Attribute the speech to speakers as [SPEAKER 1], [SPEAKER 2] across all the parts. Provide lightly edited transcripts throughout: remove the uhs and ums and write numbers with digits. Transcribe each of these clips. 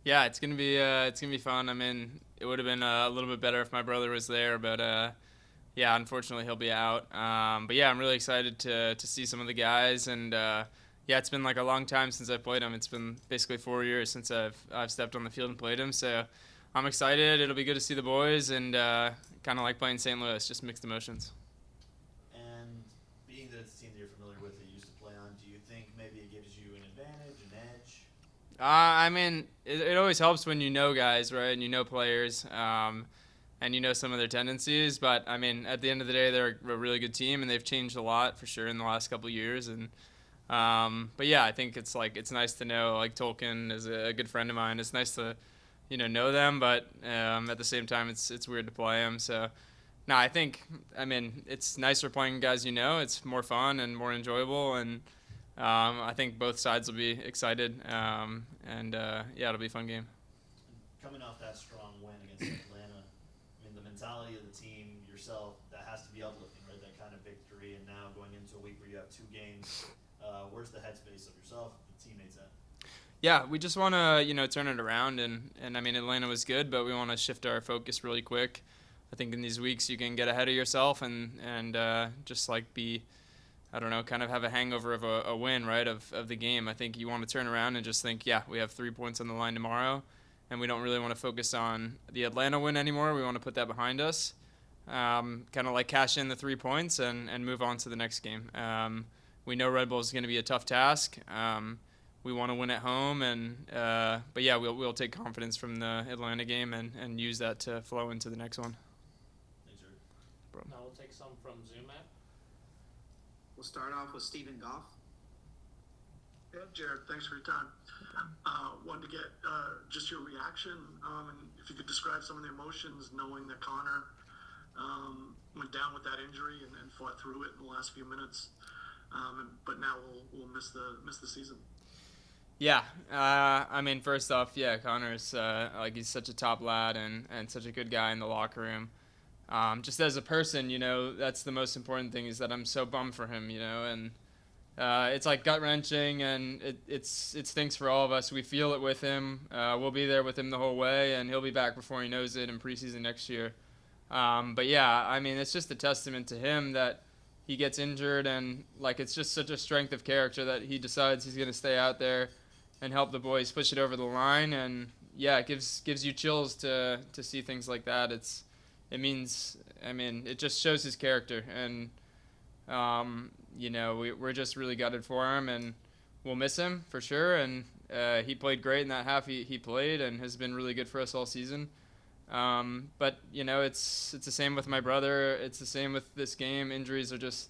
[SPEAKER 1] Yeah, it's gonna be fun. I mean, it would have been a little bit better if my brother was there, but yeah, unfortunately he'll be out. But yeah, I'm really excited to see some of the guys, and yeah, it's been like a long time since I've played him. It's been basically 4 years since I've stepped on the field and played him. So I'm excited. It'll be good to see the boys, and kind of like playing St. Louis, just mixed emotions.
[SPEAKER 2] And being that it's a team that you're familiar with that you used to play on, do you think maybe it gives you an advantage, an edge?
[SPEAKER 1] I mean, it always helps when you know guys, right? And you know players, and you know some of their tendencies. But I mean, at the end of the day, they're a really good team, and they've changed a lot for sure in the last couple of years. And but yeah, I think it's nice to know like Tolkien is a good friend of mine. It's nice to know them, but at the same time, it's weird to play them. So no, I mean it's nicer playing guys you know. It's more fun and more enjoyable, and I think both sides will be excited, and yeah, it'll be a fun game.
[SPEAKER 2] And coming off that strong win against Atlanta, I mean, the mentality of the team, yourself, that has to be uplifting, right? That kind of victory, and now going into a week where you have two games, where's the headspace of yourself, the teammates at?
[SPEAKER 1] Yeah, we just want to turn it around, and I mean Atlanta was good, but we want to shift our focus really quick. I think in these weeks you can get ahead of yourself and just like be, I don't know, kind of have a hangover of a win, right, of the game. I think you want to turn around and just think, yeah, we have 3 points on the line tomorrow, and we don't really want to focus on the Atlanta win anymore. We want to put that behind us, kind of like cash in the 3 points and move on to the next game. We know Red Bull is going to be a tough task. We want to win at home, and but yeah, we'll take confidence from the Atlanta game and use that to flow into the next one.
[SPEAKER 2] Thanks, Eric.
[SPEAKER 3] Now we'll take some from Zoom app.
[SPEAKER 4] We'll start off with Stephen Goff.
[SPEAKER 5] Yeah, Jared, thanks for your time. Wanted to get just your reaction, and if you could describe some of the emotions knowing that Connor went down with that injury and fought through it in the last few minutes, but now we'll miss the season.
[SPEAKER 1] Yeah, I mean, first off, yeah, Connor's like he's such a top lad and such a good guy in the locker room. Just as a person, that's the most important thing is that I'm so bummed for him, and it's like gut wrenching, and it stinks for all of us. We feel it with him. We'll be there with him the whole way, and he'll be back before he knows it in preseason next year. But yeah, I mean, it's just a testament to him that he gets injured, and like it's just such a strength of character that he decides he's gonna stay out there and help the boys push it over the line. And yeah, it gives you chills to see things like that. It means, I mean, it just shows his character, and we're just really gutted for him, and we'll miss him for sure. And he played great in that half he played, and has been really good for us all season. But it's the same with my brother. It's the same with this game. Injuries are just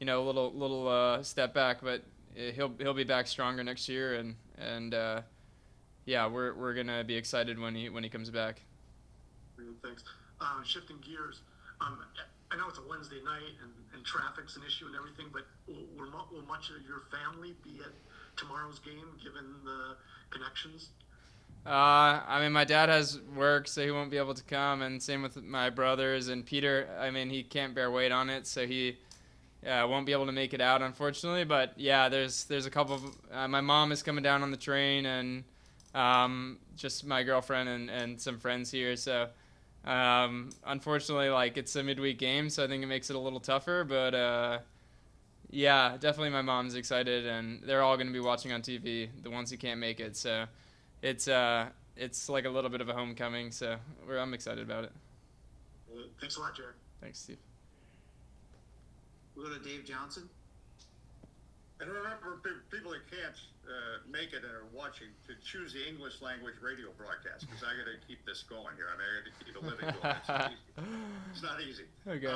[SPEAKER 1] a little step back, but he'll be back stronger next year, and yeah, we're gonna be excited when he comes back.
[SPEAKER 5] Thanks. Shifting gears, I know it's a Wednesday night and traffic's an issue and everything, but will much of your family be at tomorrow's game given the connections?
[SPEAKER 1] I mean, my dad has work, so he won't be able to come, and same with my brothers and Peter. I mean, he can't bear weight on it, so he won't be able to make it out, unfortunately. But yeah, there's a couple of my mom is coming down on the train, and just my girlfriend and some friends here. So unfortunately, like it's a midweek game, so I think it makes it a little tougher. But yeah, definitely my mom's excited, and they're all going to be watching on TV, the ones who can't make it. So it's like a little bit of a homecoming. So I'm excited about it.
[SPEAKER 5] Thanks a lot, Jared.
[SPEAKER 1] Thanks, Steve.
[SPEAKER 4] We'll go to Dave Johnson.
[SPEAKER 6] And remember, people that can't make it and are watching to choose the English language radio broadcast because I got to keep this going here. I mean, I got to keep the living going. It's not easy.
[SPEAKER 1] Okay.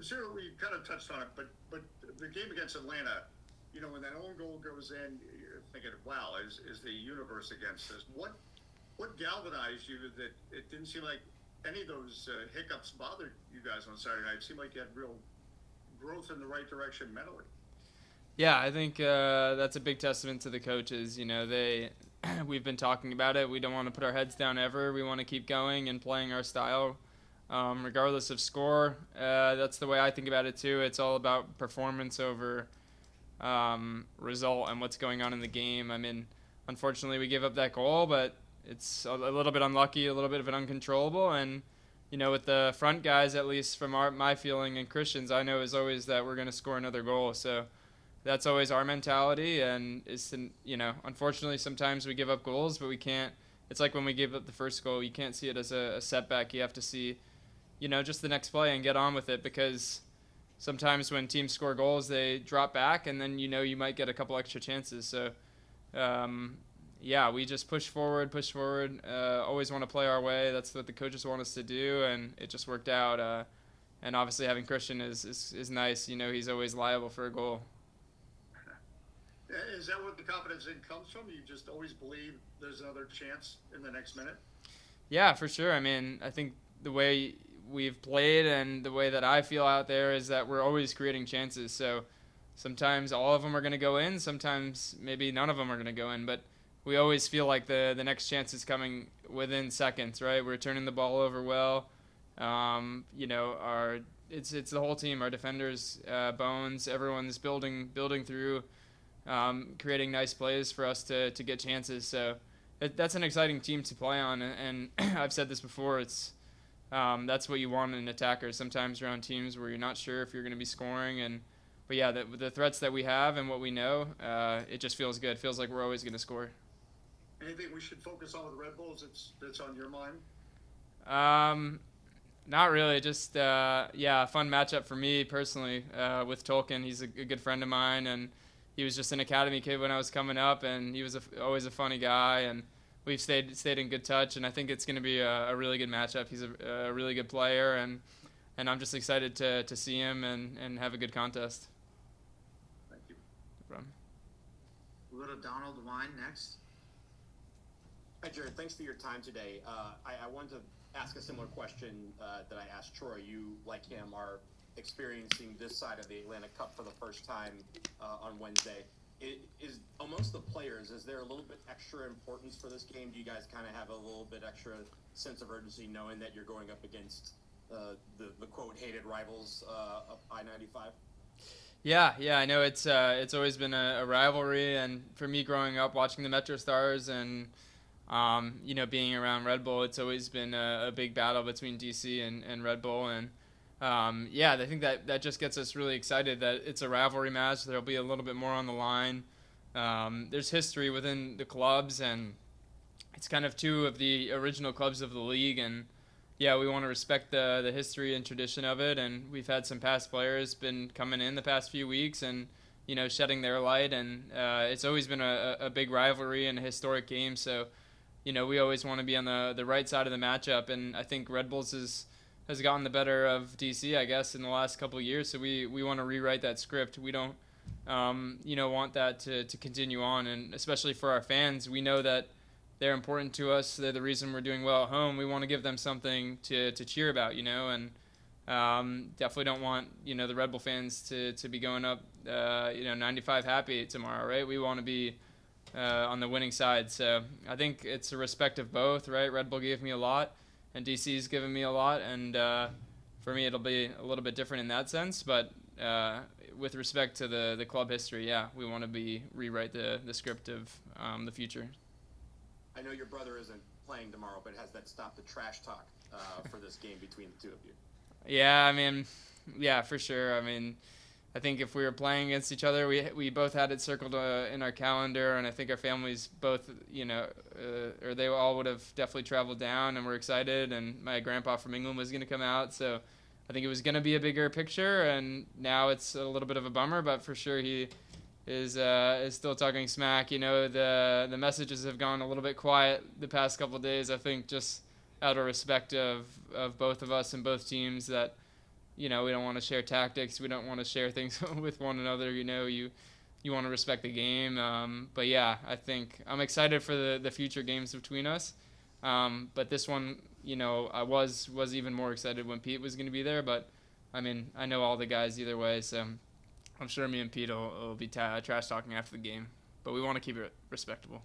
[SPEAKER 6] Cyril, we kind of touched on it, but the game against Atlanta, when that own goal goes in, you're thinking, wow, is the universe against us? What galvanized you that it didn't seem like any of those hiccups bothered you guys on Saturday night? It seemed like you had real growth in the right direction mentally.
[SPEAKER 1] Yeah, I think that's a big testament to the coaches. We've been talking about it. We don't want to put our heads down ever. We want to keep going and playing our style, regardless of score. That's the way I think about it too. It's all about performance over result and what's going on in the game. I mean, unfortunately we gave up that goal, but it's a little bit unlucky, a little bit of an uncontrollable. And with the front guys, at least from my feeling and Christian's, I know is always that we're going to score another goal. So that's always our mentality. And unfortunately, sometimes we give up goals, but we can't. It's like when we gave up the first goal, you can't see it as a setback. You have to see, just the next play and get on with it, because sometimes when teams score goals, they drop back, and then you might get a couple extra chances. So, we just push forward. Always want to play our way. That's what the coaches want us to do, and it just worked out. And obviously having Christian is nice. He's always liable for a goal.
[SPEAKER 6] Is that what the confidence in comes from? You just always believe there's another chance in the next minute?
[SPEAKER 1] Yeah, for sure. I mean, I think the way we've played and the way that I feel out there is that we're always creating chances. So sometimes all of them are going to go in. Sometimes maybe none of them are going to go in. But we always feel like the next chance is coming within seconds, right? We're turning the ball over well. It's the whole team, our defenders, Bones, everyone's building through, creating nice plays for us to get chances. So that's an exciting team to play on. And I've said this before, it's that's what you want in an attacker. Sometimes you're on teams where you're not sure if you're going to be scoring. But yeah, the threats that we have and what we know, it just feels good. It feels like we're always going to score.
[SPEAKER 6] Anything we should focus on with Red Bulls that's on your mind?
[SPEAKER 1] Not really. Just a fun matchup for me personally with Tolkien. He's a good friend of mine, and he was just an academy kid when I was coming up, and he was always a funny guy, and we've stayed in good touch, and I think it's going to be a really good matchup. He's a really good player, and I'm just excited to see him and have a good contest.
[SPEAKER 6] Thank you.
[SPEAKER 1] No problem.
[SPEAKER 4] We'll go to Donald Wine next.
[SPEAKER 7] Hi, Jared. Thanks for your time today. I wanted to ask a similar question that I asked Troy. You, like him, are experiencing this side of the Atlantic Cup for the first time on Wednesday. Is amongst the players, is there a little bit extra importance for this game? Do you guys kind of have a little bit extra sense of urgency knowing that you're going up against the quote hated rivals of I-95?
[SPEAKER 1] Yeah, I know it's always been a rivalry, and for me growing up watching the Metro Stars and being around Red Bull, it's always been a big battle between DC and Red Bull, and I think that just gets us really excited that it's a rivalry match. There'll be a little bit more on the line. There's history within the clubs, and it's kind of two of the original clubs of the league, and we want to respect the history and tradition of it. And we've had some past players been coming in the past few weeks and shedding their light, and it's always been a big rivalry and a historic game. So we always want to be on the right side of the matchup, and I think Red Bulls has gotten the better of DC, I guess, in the last couple of years. So we want to rewrite that script. We don't, want that to continue on. And especially for our fans, we know that they're important to us. They're the reason we're doing well at home. We want to give them something to cheer about, and definitely don't want, the Red Bull fans to be going up, 95 happy tomorrow, right? We want to be on the winning side. So I think it's a respect of both, right? Red Bull gave me a lot, and DC's given me a lot, and for me it'll be a little bit different in that sense, but with respect to the club history, we want to rewrite the script of the future.
[SPEAKER 7] I know your brother isn't playing tomorrow, but has that stopped the trash talk for this game between the two of you?
[SPEAKER 1] Yeah, I mean, for sure. I mean, I think if we were playing against each other, we both had it circled in our calendar, and I think our families both, or they all would have definitely traveled down, and we're excited, and my grandpa from England was going to come out, so I think it was going to be a bigger picture, and now it's a little bit of a bummer, but for sure he is still talking smack. The messages have gone a little bit quiet the past couple of days, I think, just out of respect of both of us and both teams, that we don't want to share tactics, we don't want to share things with one another. You want to respect the game, but I think I'm excited for the future games between us, but this one, I was even more excited when Pete was going to be there, but I mean, I know all the guys either way, so I'm sure me and Pete will be trash talking after the game, but we want to keep it respectable.